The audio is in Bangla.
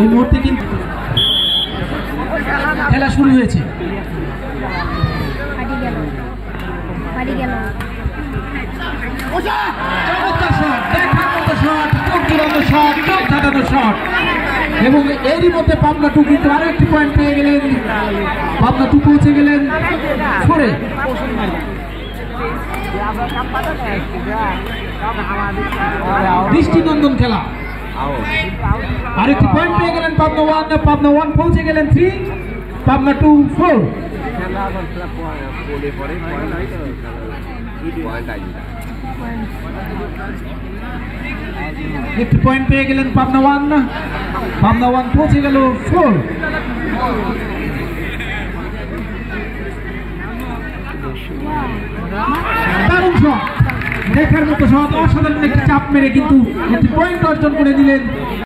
এই মুহূর্তে কিন্তু খেলা শুরু হয়েছে। এবং এরই মধ্যে পাবনা টু কিন্তু আরো একটি পয়েন্ট পেয়ে গেলেন। পাবনা টু পৌঁছে গেলেন ফোরে। দৃষ্টিনন্দন খেলা। আরেকটি পয়েন্ট পেয়ে গেলেন পাবনা ওয়ান। পাবনা ওয়ান পৌঁছে গেলেন 3, পাবনা টু 4। একটি পয়েন্ট পেয়ে গেলেন পাবনা ওয়ান। পাবনা ওয়ান পৌঁছে গেল 4। দারুণ শট, দেখার মতো শট, অসাধারণ একটি চাপ মেরে কিন্তু একটি পয়েন্ট অর্জন করে দিলেন